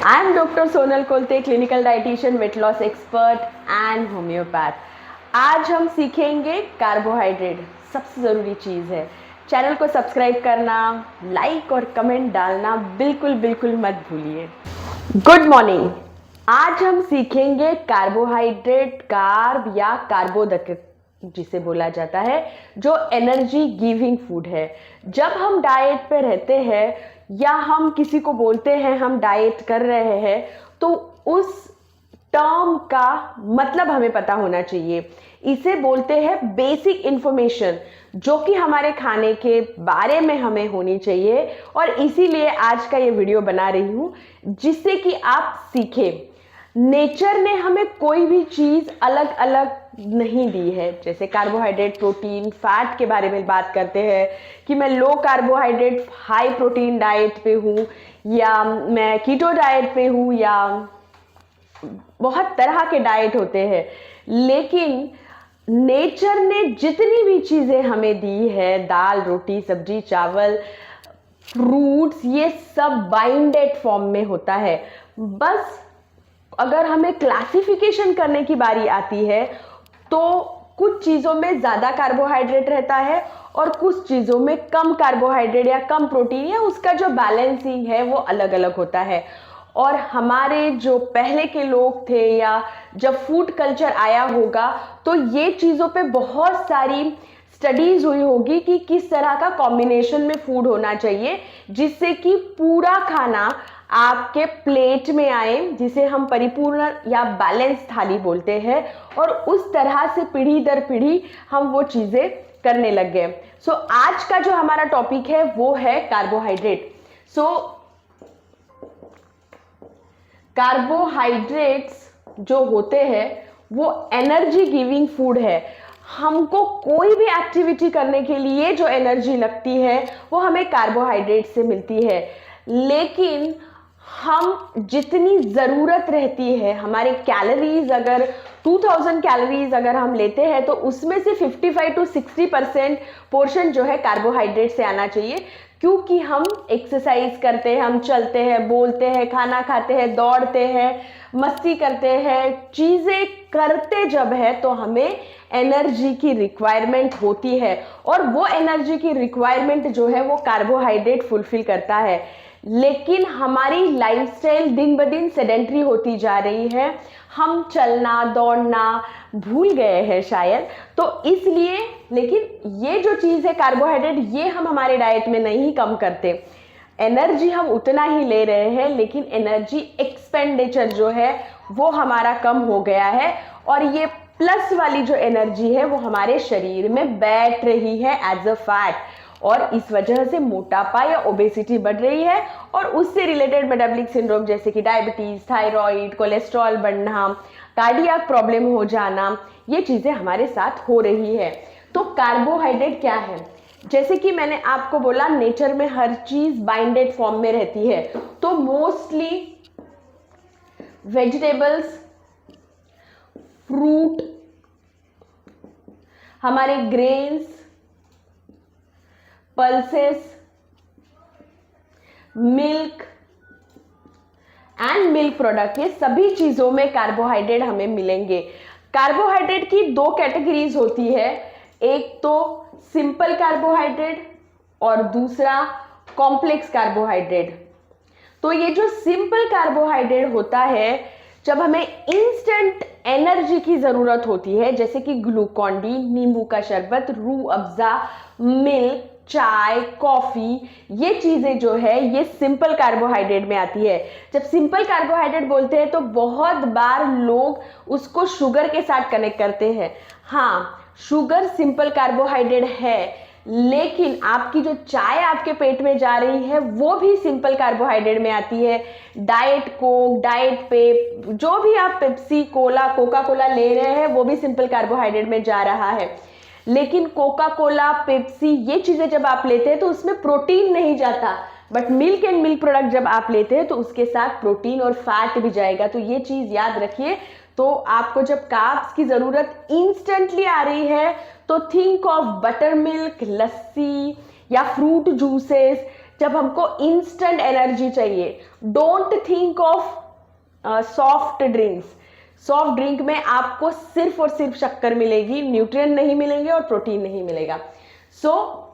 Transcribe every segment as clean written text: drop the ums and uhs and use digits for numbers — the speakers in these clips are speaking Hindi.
I am doctor Sonal Kolte, clinical dietitian, weight loss expert and homeopath. आज हम सीखेंगे कार्बोहाइड्रेट, सबसे ज़रूरी चीज़ है। चैनल को सब्सक्राइब करना, लाइक और कमेंट डालना बिल्कुल बिल्कुल मत भूलिए। Good morning. आज हम सीखेंगे कार्बोहाइड्रेट, कार्ब या कार्बोदक जिसे बोला जाता है, जो एनर्जी गिविंग फूड है। जब हम डाइट पे रहते हैं या हम किसी को बोलते हैं हम डाइट कर रहे हैं, तो उस टर्म का मतलब हमें पता होना चाहिए। इसे बोलते हैं बेसिक इंफॉर्मेशन, जो कि हमारे खाने के बारे में हमें होनी चाहिए। और इसीलिए आज का ये वीडियो बना रही हूं, जिससे कि आप सीखें। नेचर ने हमें कोई भी चीज अलग अलग नहीं दी है। जैसे कार्बोहाइड्रेट, प्रोटीन, फैट के बारे में बात करते हैं कि मैं लो कार्बोहाइड्रेट हाई प्रोटीन डाइट पे हूँ, या मैं कीटो डाइट पे हूँ, या बहुत तरह के डाइट होते हैं। लेकिन नेचर ने जितनी भी चीजें हमें दी है, दाल, रोटी, सब्जी, चावल, फ्रूट्स, ये सब बाइंडेड फॉर्म में होता है। बस अगर हमें क्लासिफिकेशन करने की बारी आती है, तो कुछ चीज़ों में ज़्यादा कार्बोहाइड्रेट रहता है और कुछ चीज़ों में कम कार्बोहाइड्रेट या कम प्रोटीन, या उसका जो बैलेंसिंग है वो अलग अलग होता है। और हमारे जो पहले के लोग थे, या जब फूड कल्चर आया होगा, तो ये चीज़ों पे बहुत सारी स्टडीज हुई होगी कि किस तरह का कॉम्बिनेशन में फूड होना चाहिए, जिससे कि पूरा खाना आपके प्लेट में आए, जिसे हम परिपूर्ण या बैलेंस थाली बोलते हैं। और उस तरह से पीढ़ी दर पीढ़ी हम वो चीजें करने लग गए। सो आज का जो हमारा टॉपिक है वो है कार्बोहाइड्रेट। सो कार्बोहाइड्रेट्स जो होते हैं वो एनर्जी गिविंग फूड है। हमको कोई भी एक्टिविटी करने के लिए जो एनर्जी लगती है वो हमें कार्बोहाइड्रेट से मिलती है। लेकिन हम जितनी ज़रूरत रहती है, हमारे कैलोरीज अगर 2000 कैलोरीज अगर हम लेते हैं, तो उसमें से 55 to 60% पोर्शन जो है कार्बोहाइड्रेट से आना चाहिए। क्योंकि हम एक्सरसाइज करते हैं, हम चलते हैं, बोलते हैं, खाना खाते हैं, दौड़ते हैं, मस्ती करते हैं, चीज़ें करते जब है तो हमें एनर्जी की रिक्वायरमेंट होती है। और वो एनर्जी की रिक्वायरमेंट जो है वो कार्बोहाइड्रेट फुलफिल करता है। लेकिन हमारी लाइफस्टाइल दिन ब दिन सेडेंट्री होती जा रही है, हम चलना दौड़ना भूल गए हैं शायद, तो इसलिए। लेकिन ये जो चीज़ है कार्बोहाइड्रेट, ये हम हमारे डाइट में नहीं कम करते। एनर्जी हम उतना ही ले रहे हैं, लेकिन एनर्जी एक्सपेंडिचर जो है वो हमारा कम हो गया है। और ये प्लस वाली जो एनर्जी है वो हमारे शरीर में बैठ रही है एज अ फैट, और इस वजह से मोटापा या ओबेसिटी बढ़ रही है। और उससे रिलेटेड मेटाबॉलिक सिंड्रोम जैसे कि डायबिटीज, थायराइड, कोलेस्ट्रॉल बढ़ना, कार्डियक प्रॉब्लम हो जाना, ये चीज़ें हमारे साथ हो रही है। तो कार्बोहाइड्रेट क्या है? जैसे कि मैंने आपको बोला, नेचर में हर चीज़ बाइंडेड फॉर्म में रहती है। तो मोस्टली वेजिटेबल्स, फ्रूट, हमारे grains, pulses, milk and milk product, ये सभी चीज़ों में कार्बोहाइड्रेट हमें मिलेंगे। कार्बोहाइड्रेट की दो कैटेगरीज होती है, एक तो सिंपल कार्बोहाइड्रेट और दूसरा कॉम्प्लेक्स कार्बोहाइड्रेट। तो ये जो सिंपल कार्बोहाइड्रेट होता है, जब हमें इंस्टेंट एनर्जी की ज़रूरत होती है, जैसे कि ग्लूकॉन डी, नींबू का शरबत, रूह अफ़ज़ा, मिल्क, चाय, कॉफ़ी, ये चीज़ें जो है ये सिंपल कार्बोहाइड्रेट में आती है। जब सिंपल कार्बोहाइड्रेट बोलते हैं तो बहुत बार लोग उसको शुगर के साथ कनेक्ट करते हैं। हाँ, शुगर सिंपल कार्बोहाइड्रेट है, लेकिन आपकी जो चाय आपके पेट में जा रही है वो भी सिंपल कार्बोहाइड्रेट में आती है। डाइट कोक, डाइट पे, जो भी आप पेप्सी, कोला, कोका कोला ले रहे हैं वो भी सिंपल कार्बोहाइड्रेट में जा रहा है। लेकिन कोका कोला, पेप्सी, ये चीज़ें जब आप लेते हैं तो उसमें प्रोटीन नहीं जाता। But milk and milk product जब आप लेते हैं तो उसके साथ प्रोटीन और फैट भी जाएगा। तो ये चीज़ याद रखिए। तो आपको जब कार्ब्स की ज़रूरत इंस्टेंटली आ रही है, तो थिंक ऑफ बटर मिल्क, लस्सी या फ्रूट जूसेस, जब हमको इंस्टेंट एनर्जी चाहिए, don't think of soft drinks. Soft drink में आपको सिर्फ और सिर्फ शक्कर मिलेगी, न्यूट्रिएंट नहीं मिलेंगे और प्रोटीन नहीं मिलेगा। सो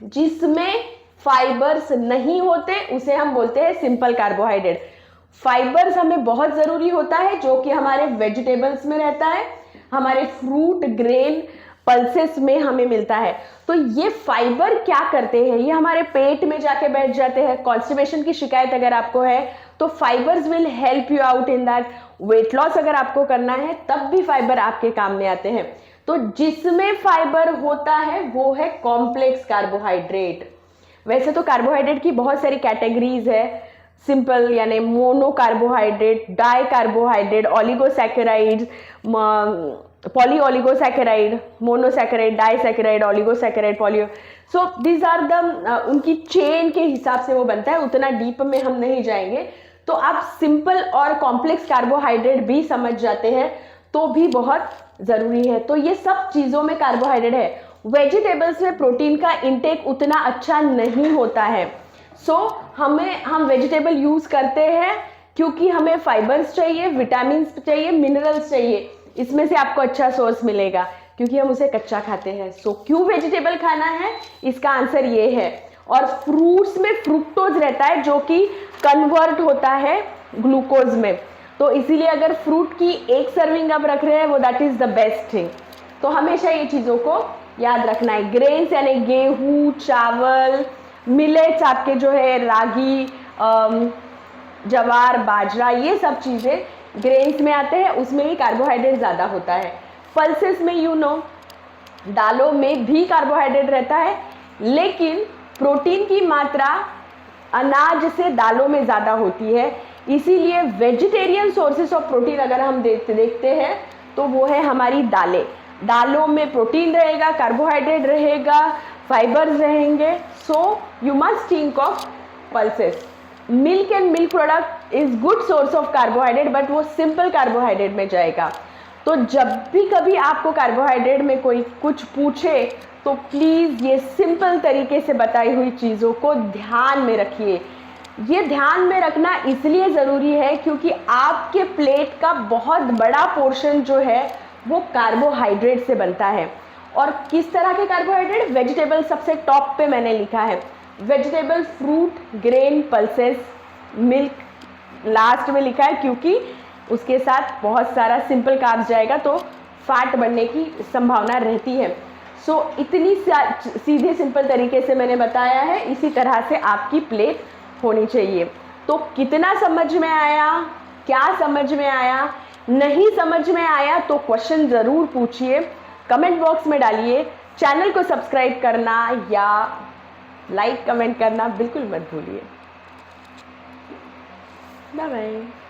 जिसमें फाइबर्स नहीं होते उसे हम बोलते हैं सिंपल कार्बोहाइड्रेट। फाइबर्स हमें बहुत जरूरी होता है, जो कि हमारे वेजिटेबल्स में रहता है, हमारे फ्रूट, ग्रेन, पल्सेस में हमें मिलता है। तो ये फाइबर क्या करते हैं, ये हमारे पेट में जाके बैठ जाते हैं। कॉन्स्टिपेशन की शिकायत अगर आपको है तो fibres will help you out in that. Weight loss अगर आपको करना है तब भी फाइबर आपके काम में आते हैं। तो जिसमें फाइबर होता है वो है कॉम्प्लेक्स कार्बोहाइड्रेट। वैसे तो कार्बोहाइड्रेट की बहुत सारी कैटेगरीज है, सिंपल यानी mono carbohydrate, di carbohydrate, oligosaccharides, poly oligosaccharide, monosaccharide, disaccharide, oligosaccharide, poly. So these are the उनकी चेन के हिसाब से वो बनता है, उतना डीप में हम नहीं जाएंगे। तो आप सिंपल और कॉम्प्लेक्स कार्बोहाइड्रेट भी समझ जाते हैं तो भी बहुत जरूरी है। तो ये सब चीजों में कार्बोहाइड्रेट है। वेजिटेबल्स में प्रोटीन का इंटेक उतना अच्छा नहीं होता है। हम वेजिटेबल यूज करते हैं क्योंकि हमें फाइबर्स चाहिए, विटामिन चाहिए, मिनरल्स चाहिए। इसमें से आपको अच्छा सोर्स मिलेगा क्योंकि हम उसे कच्चा खाते हैं। क्यों वेजिटेबल खाना है, इसका आंसर ये है। और फ्रूट्स में फ्रुक्टोज रहता है जो कि कन्वर्ट होता है ग्लूकोज में। तो इसीलिए अगर फ्रूट की एक सर्विंग आप रख रहे हैं वो that is the best thing. तो हमेशा ये चीजों को याद रखना है। ग्रेन्स यानी गेहूं, चावल, मिलेट्स आपके जो है रागी, जवार, बाजरा, ये सब चीजें ग्रेन्स में आते हैं, उसमें ही कार्बोहाइड्रेट ज्यादा होता है। पल्सेस में दालों में भी कार्बोहाइड्रेट रहता है, लेकिन प्रोटीन की मात्रा अनाज से दालों में ज्यादा होती है। इसीलिए वेजिटेरियन सोर्सेस ऑफ प्रोटीन अगर हम देखते हैं तो वो है हमारी दालें। दालों में प्रोटीन रहेगा, कार्बोहाइड्रेट रहेगा, फाइबर्स रहेंगे। So you must think of pulses. Milk and milk product is good source of carbohydrate, but वो सिंपल कार्बोहाइड्रेट में जाएगा। तो जब भी कभी आपको कार्बोहाइड्रेट में कोई कुछ पूछे तो प्लीज ये सिंपल तरीके से बताई हुई चीजों को ध्यान में रखिए। ये ध्यान में रखना इसलिए जरूरी है क्योंकि आपके प्लेट का बहुत बड़ा पोर्शन जो है वो कार्बोहाइड्रेट से बनता है। और किस तरह के कार्बोहाइड्रेट? वेजिटेबल सबसे टॉप पे मैंने लिखा है, vegetable, fruit, grain, pulses, milk last में लिखा है क्योंकि उसके साथ बहुत सारा सिंपल कार्ब्स जाएगा तो फैट बनने की संभावना रहती है। सो इतनी सीधे सिंपल तरीके से मैंने बताया है, इसी तरह से आपकी प्लेट होनी चाहिए। तो कितना समझ में आया, क्या समझ में आया, नहीं समझ में आया तो क्वेश्चन ज़रूर पूछिए, कमेंट बॉक्स में डालिए। चैनल को सब्सक्राइब करना या लाइक कमेंट करना बिल्कुल मत भूलिए। Bye bye.